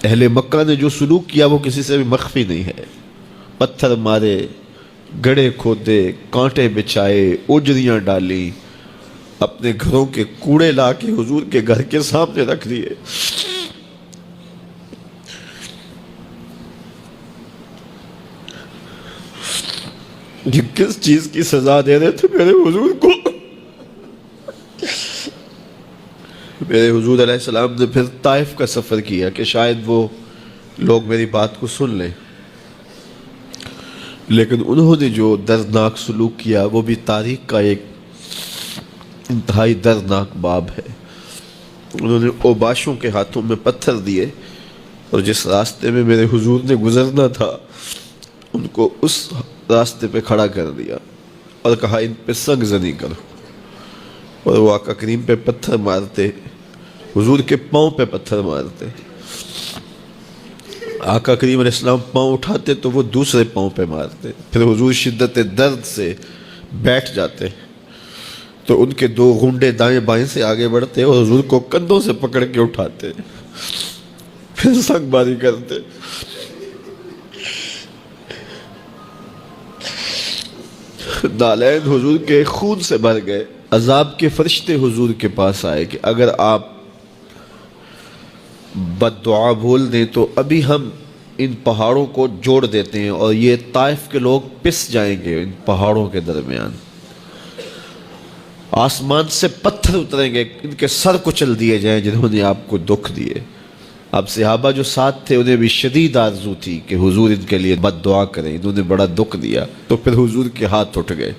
اہل مکہ نے جو سلوک کیا وہ کسی سے بھی مخفی نہیں ہے. پتھر مارے، گڑھے کھودے، کانٹے بچھائے، اجریاں ڈالی، اپنے گھروں کے کوڑے لا کے حضور کے گھر کے سامنے رکھ دیے. یہ کس چیز کی سزا دے رہے تھے میرے حضور کو؟ میرے حضور علیہ السلام نے پھر طائف کا سفر کیا کہ شاید وہ لوگ میری بات کو سن لیں، لیکن انہوں نے جو دردناک سلوک کیا وہ بھی تاریخ کا ایک انتہائی دردناک باب ہے. انہوں نے اوباشوں کے ہاتھوں میں پتھر دیے اور جس راستے میں میرے حضور نے گزرنا تھا ان کو اس راستے پہ کھڑا کر دیا اور کہا ان پہ سنگ زنی کرو. اور وہ آقا کریم پہ پتھر مارتے، حضور کے پاؤں پہ پتھر مارتے. آقا کریم علیہ السلام پاؤں اٹھاتے تو وہ دوسرے پاؤں پہ مارتے. پھر حضور شدت درد سے بیٹھ جاتے تو ان کے دو گھنڈے دائیں بائیں سے آگے بڑھتے اور حضور کو کندھوں سے پکڑ کے اٹھاتے، پھر سنگ باری کرتے. نالین حضور کے خون سے بھر گئے. عذاب کے فرشتے حضور کے پاس آئے کہ اگر آپ بد دعا بول دیں تو ابھی ہم ان پہاڑوں کو جوڑ دیتے ہیں اور یہ طائف کے لوگ پس جائیں گے ان پہاڑوں کے درمیان. آسمان سے پتھر اتریں گے، ان کے سر کچل دیے جائیں جنہوں نے آپ کو دکھ دیے. اب صحابہ جو ساتھ تھے انہیں بھی شدید آرزو تھی کہ حضور ان کے لیے بد دعا کریں، انہوں نے بڑا دکھ دیا. تو پھر حضور کے ہاتھ اٹھ گئے.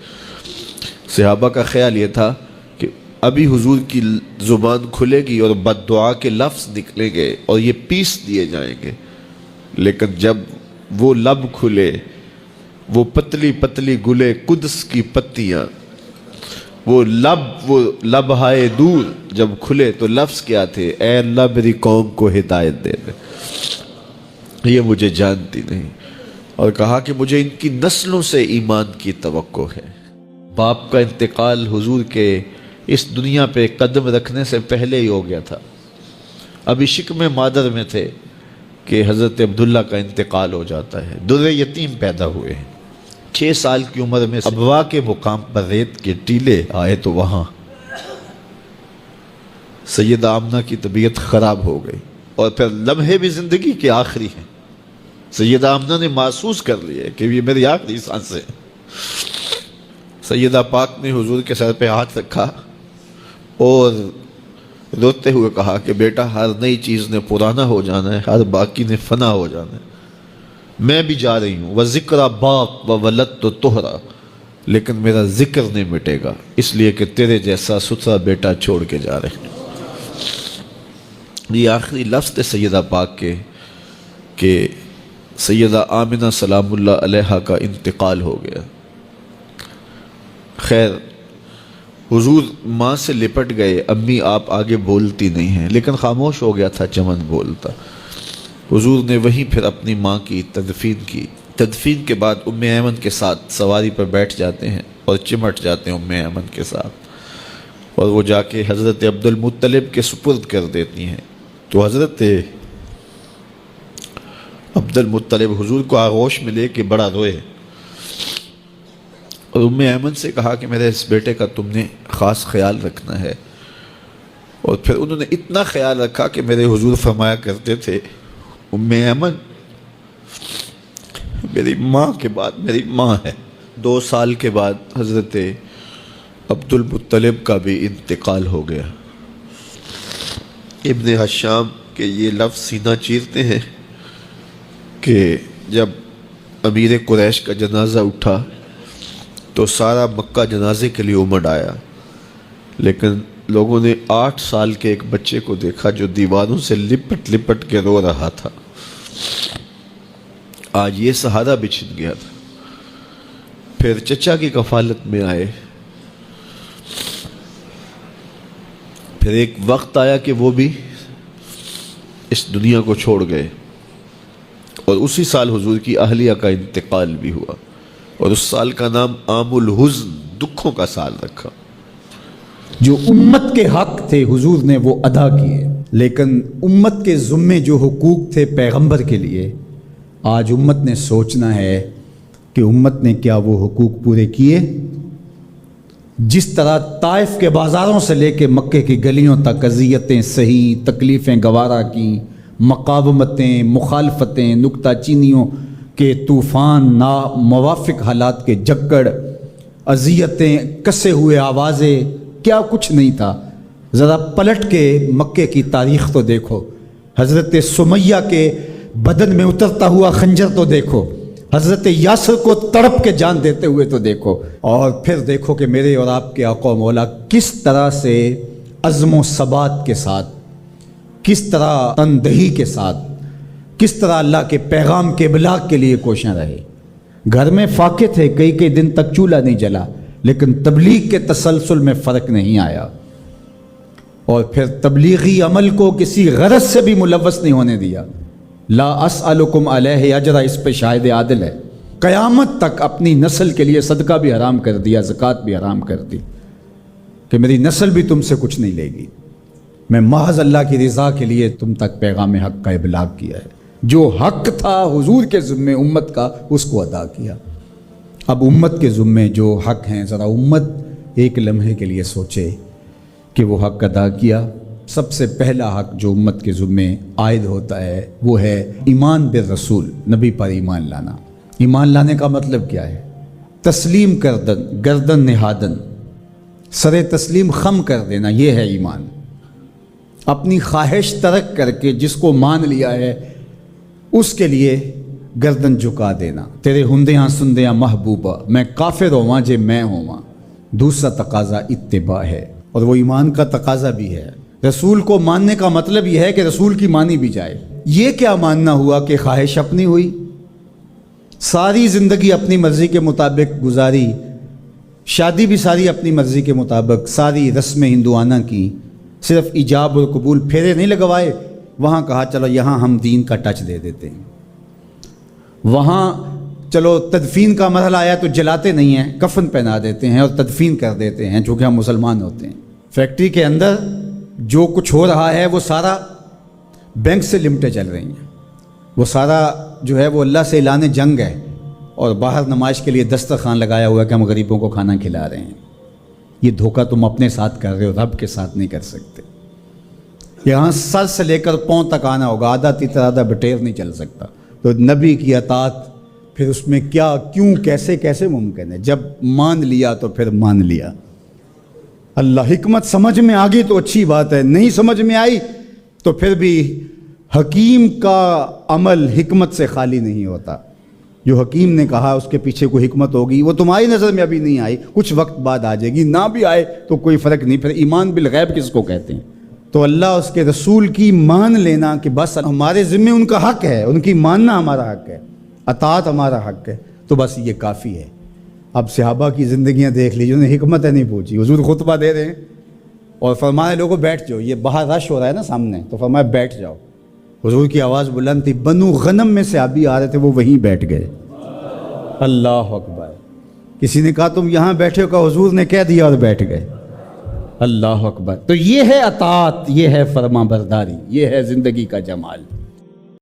صحابہ کا خیال یہ تھا کہ ابھی حضور کی زبان کھلے گی اور بد دعا کے لفظ نکلیں گے اور یہ پیس دیے جائیں گے. لیکن جب وہ لب کھلے، وہ پتلی پتلی گلے قدس کی پتیاں، وہ لب ہائے دور جب کھلے تو لفظ کیا تھے؟ اے اللہ میری قوم کو ہدایت دے دے، یہ مجھے جانتی نہیں. اور کہا کہ مجھے ان کی نسلوں سے ایمان کی توقع ہے. باپ کا انتقال حضور کے اس دنیا پہ قدم رکھنے سے پہلے ہی ہو گیا تھا. ابھی شکم مادر میں تھے کہ حضرت عبداللہ کا انتقال ہو جاتا ہے. در یتیم پیدا ہوئے ہیں. 6 سال کی عمر میں ابوا کے مقام پر ریت کے ٹیلے آئے تو وہاں سیدہ آمنہ کی طبیعت خراب ہو گئی اور پھر لمحے بھی زندگی کے آخری ہیں. سیدہ آمنہ نے محسوس کر لیا کہ یہ میری آخری سانسیں ہیں. سیدہ پاک نے حضور کے سر پہ ہاتھ رکھا اور روتے ہوئے کہا کہ بیٹا ہر نئی چیز نے پرانا ہو جانا ہے، ہر باقی نے فنا ہو جانا ہے. میں بھی جا رہی ہوں، وَذِكْرَ بَاق وَوَلَدْتُ طُهْرًا، لیکن میرا ذکر نہیں مٹے گا اس لیے کہ تیرے جیسا ستھرا بیٹا چھوڑ کے جا رہے ہیں. یہ آخری لفظ تھے سیدہ پاک کے کہ سیدہ آمنہ سلام اللہ علیہا کا انتقال ہو گیا. خیر حضور ماں سے لپٹ گئے. امی آپ آگے بولتی نہیں ہیں، لیکن خاموش ہو گیا تھا چمن بولتا. حضور نے وہیں پھر اپنی ماں کی تدفین کی. تدفین کے بعد ام ایمن کے ساتھ سواری پر بیٹھ جاتے ہیں اور چمٹ جاتے ہیں ام ایمن کے ساتھ، اور وہ جا کے حضرت عبد المطلب کے سپرد کر دیتی ہیں. تو حضرت عبد المطلب حضور کو آغوش میں لے کے بڑا روئے اور ام ایمن سے کہا کہ میرے اس بیٹے کا تم نے خاص خیال رکھنا ہے. اور پھر انہوں نے اتنا خیال رکھا کہ میرے حضور فرمایا کرتے تھے ام ایمن میری ماں کے بعد میری ماں ہے. 2 سال کے بعد حضرت عبد المطلب کا بھی انتقال ہو گیا. ابن حشام کے یہ لفظ سینہ چیرتے ہیں کہ جب امیر قریش کا جنازہ اٹھا تو سارا مکہ جنازے کے لیے امڑ آیا، لیکن لوگوں نے 8 سال کے ایک بچے کو دیکھا جو دیواروں سے لپٹ لپٹ کے رو رہا تھا. آج یہ سہارا بچھن گیا تھا. پھر چچا کی کفالت میں آئے. پھر ایک وقت آیا کہ وہ بھی اس دنیا کو چھوڑ گئے اور اسی سال حضور کی اہلیہ کا انتقال بھی ہوا اور اس سال کا نام عام الحزن، دکھوں کا سال رکھا. جو امت کے حق تھے حضور نے وہ ادا کیے. لیکن امت کے ذمے جو حقوق تھے پیغمبر کے لیے، آج امت نے سوچنا ہے کہ امت نے کیا وہ حقوق پورے کیے؟ جس طرح طائف کے بازاروں سے لے کے مکے کی گلیوں تک اذیتیں سہی، تکلیفیں گوارا کی، مقاومتیں، مخالفتیں، نکتہ چینیوں کے طوفان، ناموافق حالات کے جکڑ، اذیتیں، کسے ہوئے آوازیں، کیا کچھ نہیں تھا۔ ذرا پلٹ کے مکے کی تاریخ تو دیکھو، حضرت سمیہ کے بدن میں اترتا ہوا خنجر تو دیکھو، حضرت یاسر کو تڑپ کے جان دیتے ہوئے تو دیکھو، اور پھر دیکھو کہ میرے اور آپ کے آقا و مولا کس طرح سے عزم و ثبات کے ساتھ، کس طرح تندہی کے ساتھ، کس طرح اللہ کے پیغام کے ابلاغ کے لیے کوشاں رہے۔ گھر میں فاقے تھے، کئی دن تک چولہا نہیں جلا، لیکن تبلیغ کے تسلسل میں فرق نہیں آیا، اور پھر تبلیغی عمل کو کسی غرض سے بھی ملوث نہیں ہونے دیا۔ لا اسألکم علیہ اجرا، اس پہ شاہد عادل ہے۔ قیامت تک اپنی نسل کے لیے صدقہ بھی حرام کر دیا، زکوٰۃ بھی حرام کر دی، کہ میری نسل بھی تم سے کچھ نہیں لے گی، میں محض اللہ کی رضا کے لیے تم تک پیغام حق کا ابلاغ کیا ہے۔ جو حق تھا حضور کے ذمے امت کا، اس کو ادا کیا۔ اب امت کے ذمے جو حق ہیں، ذرا امت ایک لمحے کے لیے سوچے کہ وہ حق ادا کیا۔ سب سے پہلا حق جو امت کے ذمے عائد ہوتا ہے وہ ہے ایمان بالرسول، نبی پر ایمان لانا۔ ایمان لانے کا مطلب کیا ہے؟ تسلیم کردن، گردن نہادن، سر تسلیم خم کر دینا، یہ ہے ایمان۔ اپنی خواہش ترک کر کے جس کو مان لیا ہے اس کے لیے گردن جھکا دینا۔ تیرے ہندیاں سندیاں محبوبہ، میں کافر ہواں جے میں ہواں۔ دوسرا تقاضا اتباع ہے، اور وہ ایمان کا تقاضا بھی ہے۔ رسول کو ماننے کا مطلب یہ ہے کہ رسول کی مانی بھی جائے۔ یہ کیا ماننا ہوا کہ خواہش اپنی ہوئی، ساری زندگی اپنی مرضی کے مطابق گزاری، شادی بھی ساری اپنی مرضی کے مطابق، ساری رسمیں ہندوانہ کی، صرف ایجاب اور قبول، پھیرے نہیں لگوائے۔ وہاں کہا چلو یہاں ہم دین کا ٹچ دے دیتے ہیں، وہاں چلو تدفین کا مرحلہ آیا تو جلاتے نہیں ہیں، کفن پہنا دیتے ہیں اور تدفین کر دیتے ہیں چونکہ ہم مسلمان ہوتے ہیں۔ فیکٹری کے اندر جو کچھ ہو رہا ہے وہ سارا بینک سے لمٹیں چل رہی ہیں، وہ سارا جو ہے وہ اللہ سے اعلان جنگ ہے، اور باہر نمائش کے لیے دسترخوان لگایا ہوا ہے کہ ہم غریبوں کو کھانا کھلا رہے ہیں۔ یہ دھوکہ تم اپنے ساتھ کر رہے ہو، رب کے ساتھ نہیں کر سکتے۔ یہاں سر سے لے کر پاؤں تک آنا ہوگا، آدھا تیتر آدھا بٹیر نہیں چل سکتا۔ تو نبی کی اطاعت پھر اس میں کیا، کیوں، کیسے ممکن ہے؟ جب مان لیا تو پھر مان لیا۔ اللہ حکمت سمجھ میں آ گئی تو اچھی بات ہے، نہیں سمجھ میں آئی تو پھر بھی حکیم کا عمل حکمت سے خالی نہیں ہوتا۔ جو حکیم نے کہا اس کے پیچھے کوئی حکمت ہوگی، وہ تمہاری نظر میں ابھی نہیں آئی، کچھ وقت بعد آ جائے گی، نہ بھی آئے تو کوئی فرق نہیں۔ پھر ایمان بالغیب کس کو کہتے ہیں؟ تو اللہ اس کے رسول کی مان لینا کہ بس ہمارے ذمے ان کا حق ہے، ان کی ماننا ہمارا حق ہے، اطاعت ہمارا حق ہے، تو بس یہ کافی ہے۔ اب صحابہ کی زندگیاں دیکھ لیجیے، انہیں حکمت نہیں پوچھی۔ حضور خطبہ دے رہے ہیں اور فرمایا لوگوں بیٹھ جاؤ، یہ باہر رش ہو رہا ہے نا سامنے، تو فرمایا بیٹھ جاؤ۔ حضور کی آواز بلند تھی، بنو غنم میں سے صحابی آ رہے تھے، وہ وہیں بیٹھ گئے۔ اللہ اکبر۔ کسی نے کہا تم یہاں بیٹھے ہو، کہا حضور نے کہہ دیا اور بیٹھ گئے۔ اللہ اکبر۔ تو یہ ہے اطاعت، یہ ہے فرما برداری، یہ ہے زندگی کا جمال۔